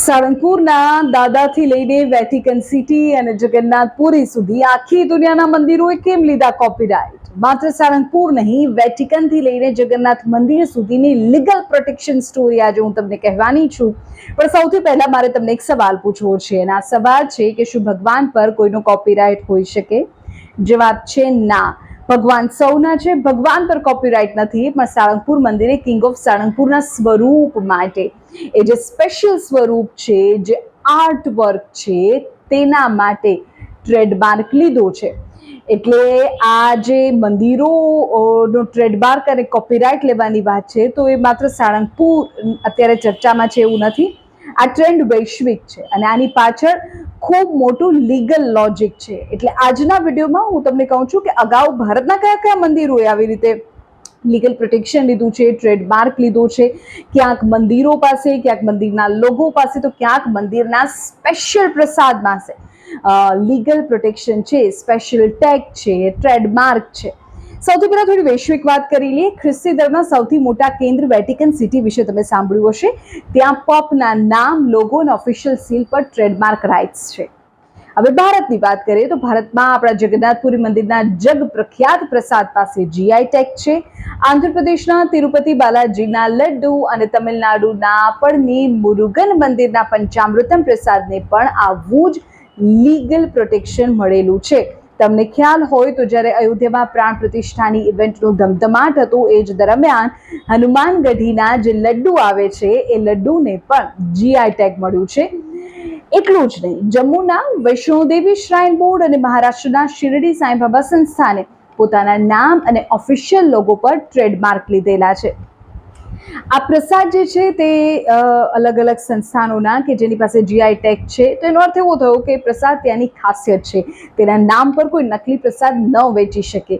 સાળંગપુરના દાદાથી લઈને Vatican city અને જગન્નાથપુરી સુધી આખી દુનિયાના મંદિરોએ કેમ લીધા કોપીરાઇટ? માત્ર સાળંગપુર નહીં, વેટિકનથી લઈને જગન્નાથ મંદિર સુધીની લીગલ પ્રોટેક્શન સ્ટોરી આજે હું તમને કહેવાની છું. પણ સૌથી પહેલા મારે તમને એક સવાલ પૂછવો છે, અને આ સવાલ છે કે શું ભગવાન પર કોઈનો કોપીરાઇટ હોઈ શકે? જવાબ છે ના. ભગવાન સૌના છે, ભગવાન પર કોપીરાઇટ નથી. પણ સાળંગપુર મંદિરે કિંગ ઓફ સાળંગપુરના સ્વરૂપ માટે, એ જે સ્પેશિયલ સ્વરૂપ છે, જે આર્ટ વર્ક છે, તેના માટે ટ્રેડમાર્ક લીધો છે. એટલે આ જે મંદિરોનો ટ્રેડમાર્ક અને કોપીરાઇટ લેવાની વાત છે, તો એ માત્ર સાળંગપુર અત્યારે ચર્ચામાં છે એવું નથી. આ ટ્રેન્ડ વૈશ્વિક છે અને આની પાછળ ખૂબ મોટું લીગલ લોજિક છે. એટલે આજના વિડીયોમાં હું તમને કહું છું કે અગાઉ ભારતના કયા કયા મંદિરોએ આવી રીતે લીગલ પ્રોટેક્શન લીધું છે, ટ્રેડમાર્ક લીધો છે. ક્યાંક મંદિરો પાસે, ક્યાંક મંદિરના લોગો પાસે, તો ક્યાંક મંદિરના સ્પેશિયલ પ્રસાદ પાસે લીગલ પ્રોટેક્શન છે, સ્પેશિયલ ટેગ છે, ટ્રેડમાર્ક છે. સૌથી પહેલા થોડી વૈશ્વિક વાત કરી લઈએ. ખ્રિસ્તી ધર્મના સૌથી મોટા કેન્દ્ર વેટિકન સિટી વિશે તમે સાંભળ્યું હશે. ત્યાં પોપના નામ, લોગો અને ઓફિશિયલ સીલ પર ટ્રેડમાર્ક રાઇટ્સ છે. હવે ભારતની વાત કરીએ તો ભારતમાં આપણા જગન્નાથપુરી મંદિરના જગ પ્રખ્યાત પ્રસાદ પાસે જીઆઈ ટેગ છે. આંધ્રપ્રદેશના તિરુપતિ બાલાજીના લડ્ડુ અને તમિલનાડુના પળની મુરુગન મંદિરના પંચામૃતમ પ્રસાદને પણ આવું જ લીગલ પ્રોટેક્શન મળેલું છે. તમને ખ્યાલ હોય તો જ્યારે અયોધ્યામાં પ્રાણ પ્રતિષ્ઠાની ઇવેન્ટનો ધમધમાટ હતો, એ જ દરમિયાન હનુમાનગઢીના જે લડ્ડુ આવે છે, એ લડ્ડુને પણ જીઆઈ ટેગ મળ્યું છે. એટલું જ નહીં, જમ્મુના વૈષ્ણોદેવી શ્રાઇન બોર્ડ અને મહારાષ્ટ્રના શિરડી સાંઈબાબા સંસ્થાને પોતાના નામ અને ઓફિશિયલ લોગો પર ટ્રેડમાર્ક લીધેલા છે. આ પ્રસાદ જે છે તે અલગ અલગ સંસ્થાનોના કે જેની પાસે જીઆઈ ટેગ છે, તો એનો અર્થ એવો થયો કે પ્રસાદ ત્યાંની ખાસિયત છે. તેના નામ પર કોઈ નકલી પ્રસાદ ન વેચી શકે,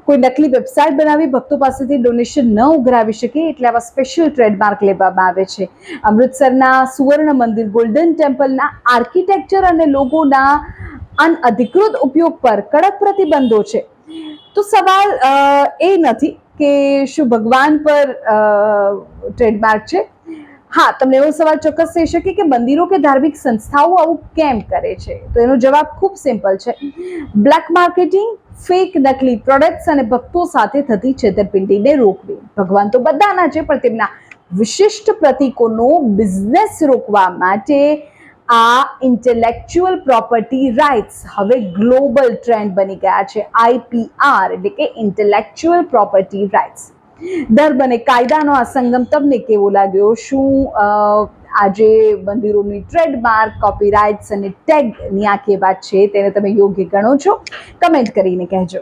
કોઈ નકલી વેબસાઇટ બનાવી ભક્તો પાસેથી ડોનેશન ન ઉઘરાવી શકે. એટલે આવા સ્પેશિયલ ટ્રેડમાર્ક લેવામાં આવે છે. અમૃતસરના સુવર્ણ મંદિર ગોલ્ડન ટેમ્પલના આર્કિટેક્ચર અને લોગોના અનઅધિકૃત ઉપયોગ પર કડક પ્રતિબંધો છે. તો સવાલ એ નથી કે શું ભગવાન પર ટ્રેડમાર્ક છે. હા, તમને એવો સવાલ ચોક્કસ થઈ શકે કે મંદિરો કે ધાર્મિક સંસ્થાઓ આવું કેમ કરે છે? તો એનો જવાબ ખૂબ સિમ્પલ છે. બ્લેક માર્કેટિંગ, ફેક નકલી પ્રોડક્ટ્સ અને ભક્તો સાથે થતી છેતરપિંડીને રોકવી. ભગવાન તો બધાના છે, પણ તેમના વિશિષ્ટ પ્રતીકોનો બિઝનેસ રોકવા માટે આ ઇન્ટેલેક્ચ્યુઅલ પ્રોપર્ટી રાઇટ્સ હવે ગ્લોબલ ટ્રેન્ડ બની ગયા છે. આઈપીઆર એટલે કે ઇન્ટેલેક્ચ્યુઅલ પ્રોપર્ટી રાઇટ્સ. ધર્મ અને કાયદાનો આ સંગમ તમને કેવો લાગ્યો? શું આજે મંદિરોની ટ્રેડમાર્ક, કોપીરાઇટ્સ અને ટેગની આ કે વાત છે તેને તમે યોગ્ય ગણો છો? કમેન્ટ કરીને કહેજો.